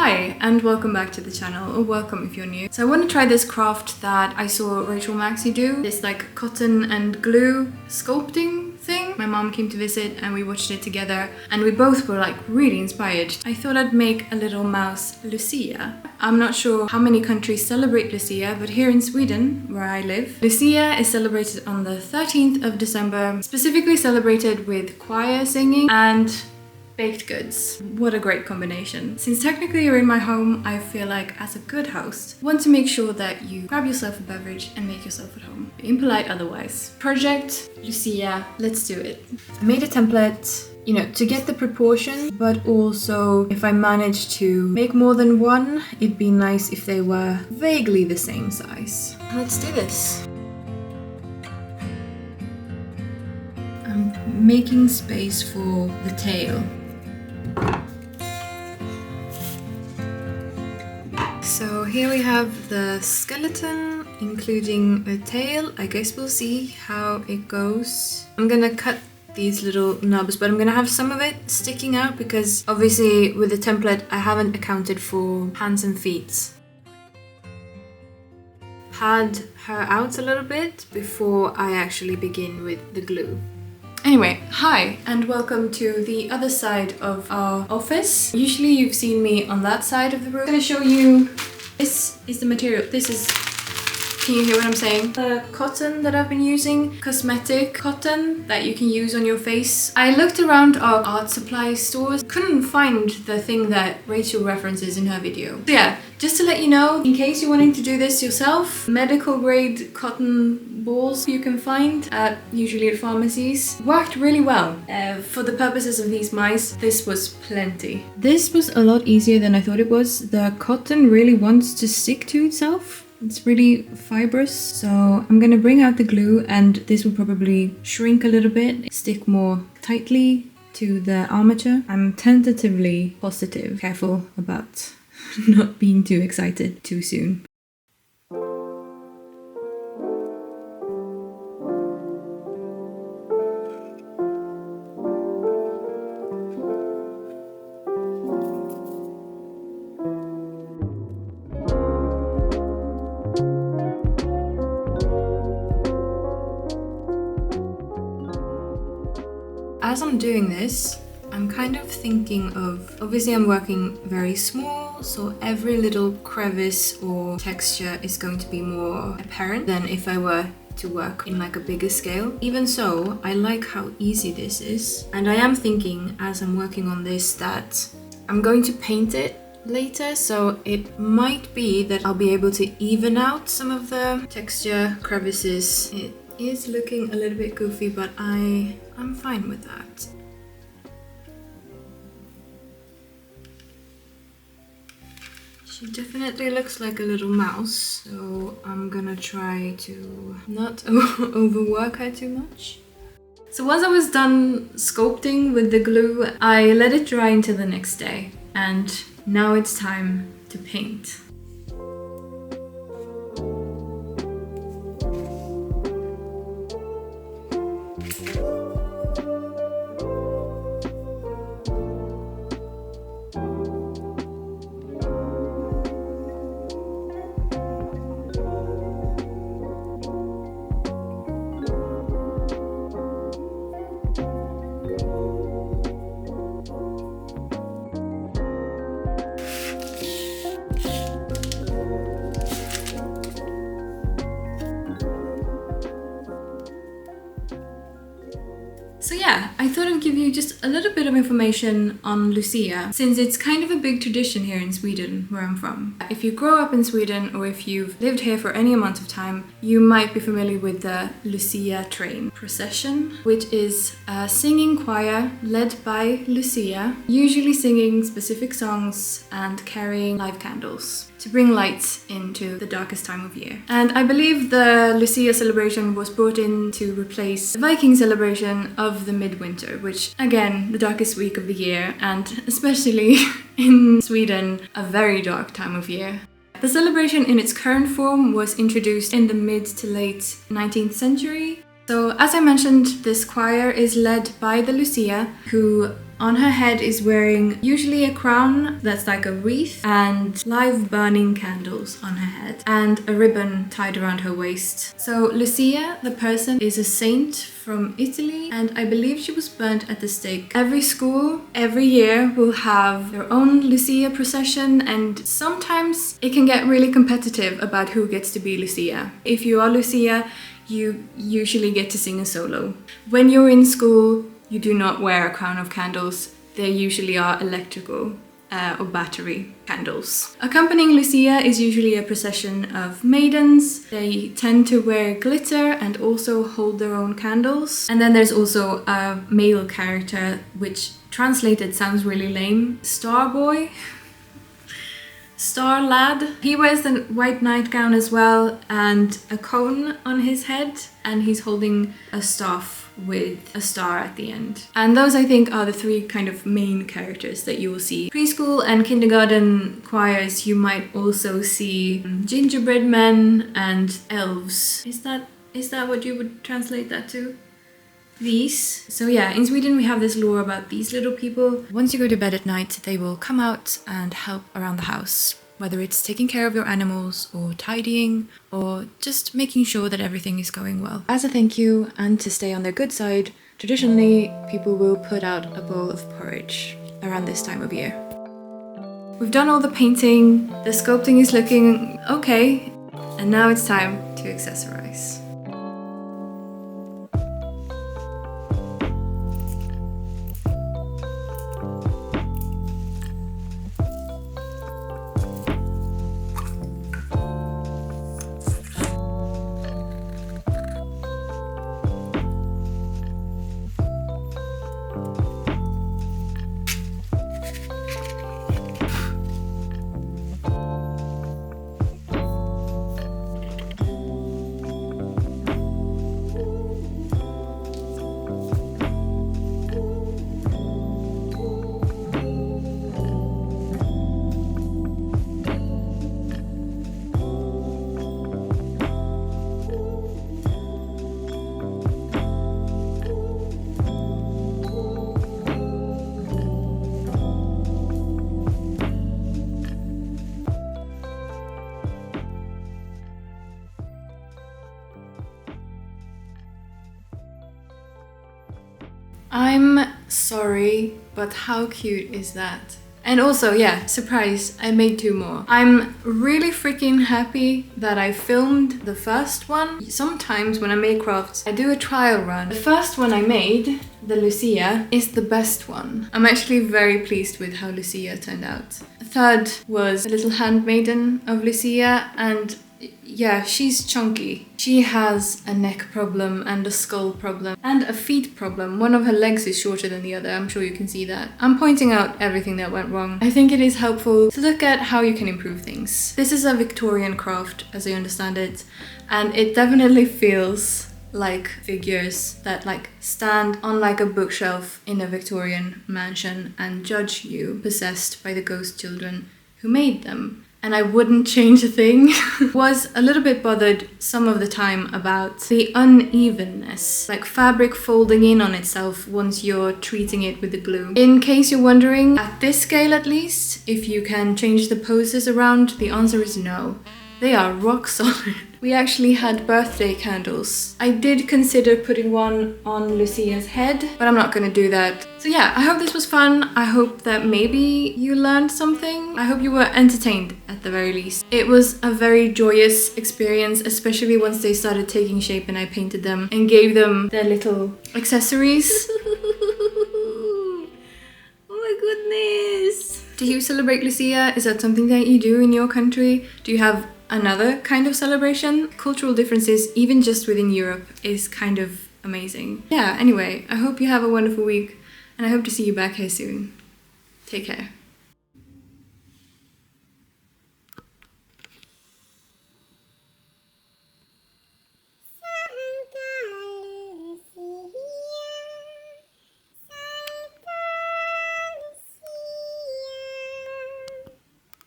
Hi and welcome back to the channel, or welcome if you're new. So I want to try this craft that I saw Rachel Maxey do, this like cotton and glue sculpting thing. My mom came to visit and we watched it together and we both were like really inspired. I thought I'd make a little mouse Lucia. I'm not sure how many countries celebrate Lucia, but here in Sweden, where I live, Lucia is celebrated on the 13th of December, specifically celebrated with choir singing and baked goods. What a great combination. Since technically you're in my home, I feel like as a good host, I want to make sure that you grab yourself a beverage and make yourself at home. Be impolite otherwise. Project Lucia, let's do it. I made a template, to get the proportion, but also if I manage to make more than one, it'd be nice if they were vaguely the same size. Let's do this. I'm making space for the tail. So here we have the skeleton, including a tail. I guess we'll see how it goes. I'm gonna cut these little nubs, but I'm gonna have some of it sticking out because obviously with the template I haven't accounted for hands and feet. Pad her out a little bit before I actually begin with the glue. Anyway, hi and welcome to the other side of our office. Usually you've seen me on that side of the room. I'm gonna show you, this is the material. Can you hear what I'm saying? The cotton that I've been using, cosmetic cotton that you can use on your face. I looked around our art supply stores, couldn't find the thing that Rachel references in her video. So yeah, just to let you know, in case you're wanting to do this yourself, medical grade cotton balls you can find usually at pharmacies. Worked really well. For the purposes of these mice, this was plenty. This was a lot easier than I thought it was. The cotton really wants to stick to itself. It's really fibrous, so I'm gonna bring out the glue and this will probably shrink a little bit, stick more tightly to the armature. I'm tentatively positive. Careful about not being too excited too soon. As I'm doing this, I'm kind of thinking of, obviously I'm working very small, so every little crevice or texture is going to be more apparent than if I were to work in like a bigger scale. Even so, I like how easy this is. And I am thinking as I'm working on this that I'm going to paint it later, so it might be that I'll be able to even out some of the texture crevices. It is looking a little bit goofy, but I'm fine with that. She definitely looks like a little mouse, so I'm gonna try to not overwork her too much. So once I was done sculpting with the glue, I let it dry until the next day, and now it's time to paint. So yeah, I thought I'd give you just a little bit of information on Lucia, since it's kind of a big tradition here in Sweden, where I'm from. If you grow up in Sweden or if you've lived here for any amount of time, you might be familiar with the Lucia train procession, which is a singing choir led by Lucia, usually singing specific songs and carrying live candles to bring light into the darkest time of year. And I believe the Lucia celebration was brought in to replace the Viking celebration of the midwinter, which again, the darkest week of the year, and especially in Sweden, a very dark time of year. The celebration in its current form was introduced in the mid to late 19th century So as I mentioned, this choir is led by the Lucia, who on her head is wearing usually a crown that's like a wreath and live burning candles on her head and a ribbon tied around her waist. So Lucia, the person, is a saint from Italy, and I believe she was burnt at the stake. Every school, every year, will have their own Lucia procession, and sometimes it can get really competitive about who gets to be Lucia. If you are Lucia, you usually get to sing a solo. When you're in school, you do not wear a crown of candles. They usually are electrical or battery candles. Accompanying Lucia is usually a procession of maidens. They tend to wear glitter and also hold their own candles. And then there's also a male character, which translated sounds really lame. Star boy? Star lad. He wears the white nightgown as well and a cone on his head, and he's holding a staff with a star at the end. And those, I think, are the three kind of main characters that you will see. Preschool and kindergarten choirs, you might also see gingerbread men and elves. Is that what you would translate that to? These. So yeah, in Sweden we have this lore about these little people. Once you go to bed at night, they will come out and help around the house. Whether it's taking care of your animals or tidying or just making sure that everything is going well. As a thank you and to stay on their good side, traditionally people will put out a bowl of porridge around this time of year. We've done all the painting, the sculpting is looking okay, and now it's time to accessorize. I'm sorry, but how cute is that? And also, yeah, surprise, I made 2 more. I'm really freaking happy that I filmed the first one. Sometimes when I make crafts, I do a trial run. The first one I made, the Lucia, is the best one. I'm actually very pleased with how Lucia turned out. The third was a little handmaiden of Lucia, and yeah, she's chunky. She has a neck problem and a skull problem and a feet problem. One of her legs is shorter than the other. I'm sure you can see that. I'm pointing out everything that went wrong. I think it is helpful to look at how you can improve things. This is a Victorian craft, as I understand it, and it definitely feels like figures that like stand on like a bookshelf in a Victorian mansion and judge you, possessed by the ghost children who made them. And I wouldn't change a thing. Was a little bit bothered some of the time about the unevenness, like fabric folding in on itself once you're treating it with the glue. In case you're wondering, at this scale at least, if you can change the poses around, the answer is no. They are rock solid. We actually had birthday candles. I did consider putting one on Lucia's head, but I'm not gonna do that. So yeah, I hope this was fun. I hope that maybe you learned something. I hope you were entertained at the very least. It was a very joyous experience, especially once they started taking shape and I painted them and gave them their little accessories. Oh my goodness. Do you celebrate Lucia? Is that something that you do in your country? Do you have another kind of celebration? Cultural differences, even just within Europe, is kind of amazing. Yeah, anyway, I hope you have a wonderful week and I hope to see you back here soon. Take care.